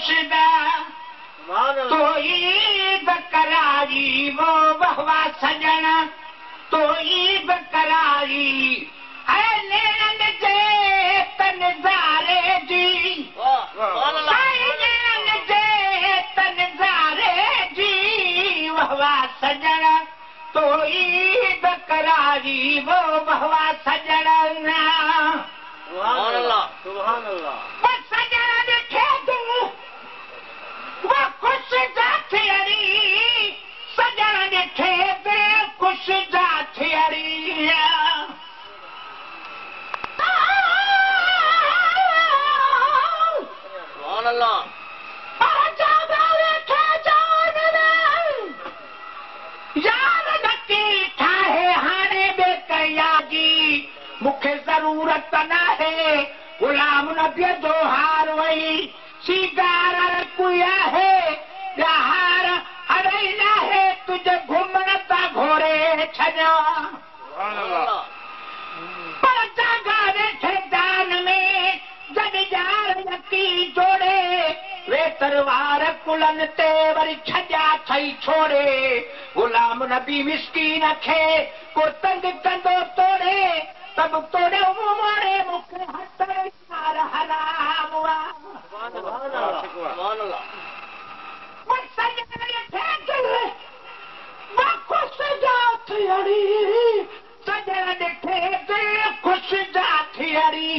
मुर्शिदा तो ईद करारी वो बहवा सजन तो ईद करारी है नैन जे तनज़ारे जी नैन जे तनज़ारे जी बहवा सजन तो ईद करारी वो बहवा सजन सुभान अल्लाह सुभान अल्लाह सजन ॾिठे तूं वो खुश जाथियरी सजन ॾिठे ते खुश जाथियरी सुभान अल्लाह यार नकी ठाहे हाणे बेकया जी मूंखे ज़रूरत नाहे गुलाम नबीअ जो हार वई सीगार कुया है हार अड़े नाहे तुझे घुमण ता घोड़े छॾा पर जागा वेठे दान में जॾहिं यार नकी जोड़े वे तरवार कुलन ते वरी छॾिया थई छोड़े गुलाम नबी मिस्कीन खे को तंग कंदो तोड़े तब तोड़े मोड़े मूंखे हथ यार हराम सुभान अल्लाह खुश जाथियरी सजन ॾिठे ते खुश जाथियरी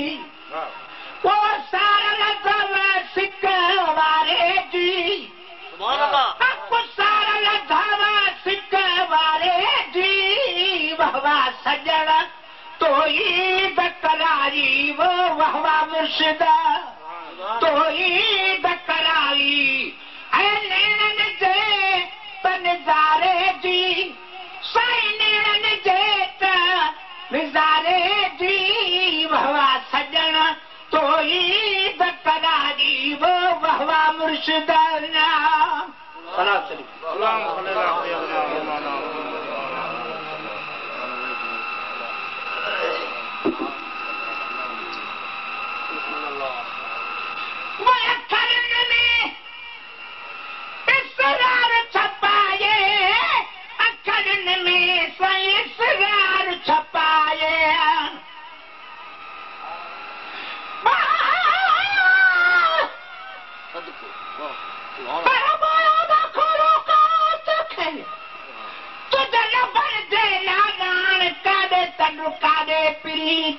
वो सारल धव सिक वारे जी सुभान अल्लाह सारल धव सिक वारे जी वहवा सजन तो ईद करारी वो वहवा मुर्शिदा तो ईद करारी है नैनन जे तनज़ारे जी साईं नैनन जे तनज़ारे जी वहवा सजन तो ईद करारी वो वहवा मुर्शिदा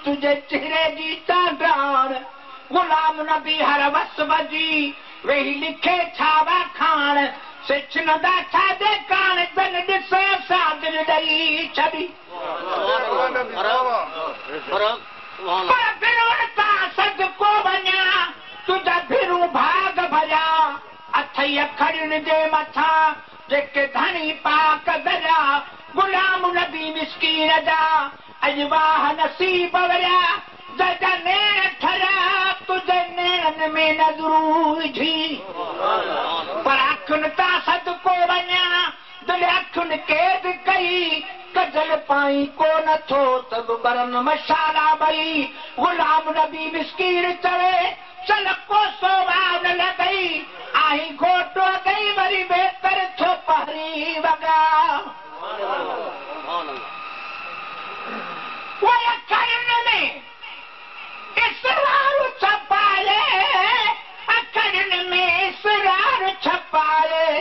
तुझे चेहरे जी चांदान गुलाम नबी हर वस बजी वेही लिखे छावा खान सिछ नदा छादे कान तन ॾिसे सादिर ॾई छॾी पर फिरोन तां सदको वञा तुझा भिरू भाग भॼा अथई अखड़ियुनि जे मथां जेके धणी पाक दरिया गुलाम नबी मिस्कीन जा अजवाह नसीब वरिया जजा नैण ठरिया तुझे नैणन में नज़रूं विझी पर अखियुनि तां सदको वञा दिलि अखियुनि कैद कई कजल पाई को नथो तब बरन मशाला ॿई गुलाम नबी मिस्कीन चवे चल को सोवाव न लॻई आई घोटो गई वरी बेहतर थो पहरी वॻा अखड़ियुनि में इसरार छपाए अखड़ियुनि में इसरार छपाए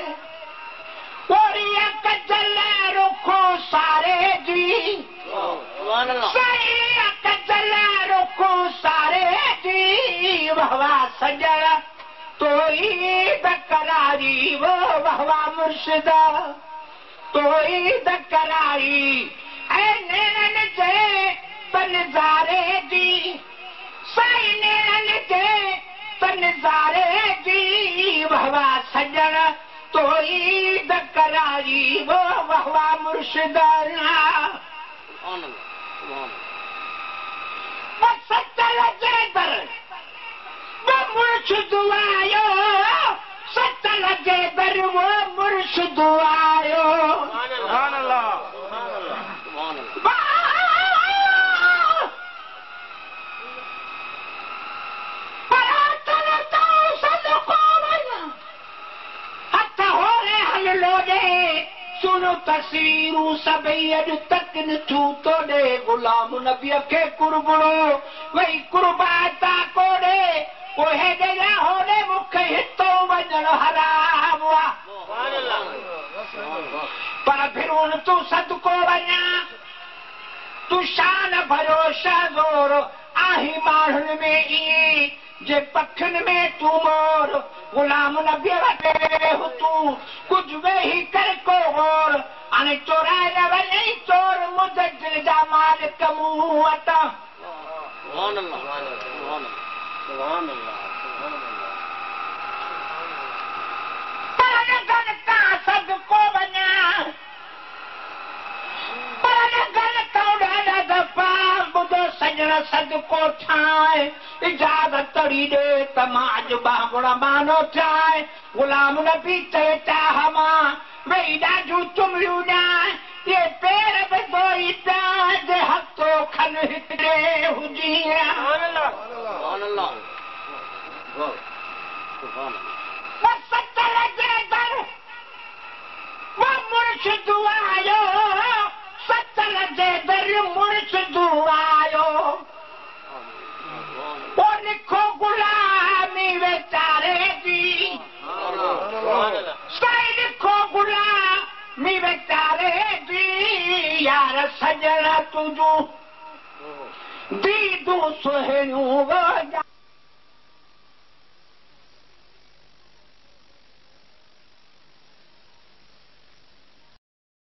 ओड़ीअ कजल रुखो सारे जी सही कजल रुखो सारे जी वहवा सजन तो ईद करारी वो वहवा मुर्शिदा तो ईद करारी ऐ नैनन जे तनज़ारे जी साईं नैनन जे तनज़ारे जी वहवा सजन तो ईद करारी वो वहवा मुर्शिदा सतल जे दर वो मुर्शिद आयो सतल जे दर वो मुर्शिद आयो सुभान अल्लाह तस्वीरूं सभई अॼु तक नथियूं तोड़े गुलाम नबीअ खे कुरबड़ो वही कुर्बाता कोड़े ओहे ॾेॾा होॾे मूंखे हितो वञणु हराम आहे पर फिरून तूं सदको वञा तूं शान भरियो शहज़ोर आहीं माण्हुनि में ईअं जे पखियुनि में तूं मोर गुलाम नबीअ वटि तूं कुझु वेही कर को गोर हाणे चोराए न वञई चोर मुंहिंजे दिलि जा मालिक मूं वटां सदको वञा ॿुधो सजण सदको ठाहे इजाज़त तड़ी ॾे त मां अॼु बाबुड़ा मानो थियां गुलाम नबी चए चाह मां वेही ॾाढियूं चुमड़ियूं ॾियां ये पेर बि धोई पिया जे हथो खन हिकिड़े हुजी मुर्शिद आयो सतल जे दर मुर्शिद आयो वो लिखो गुलामी वेचारे जी साईं लिखो गुलामी वेचारे जी यार सजण तुझूं दीदूं सुहिणियूं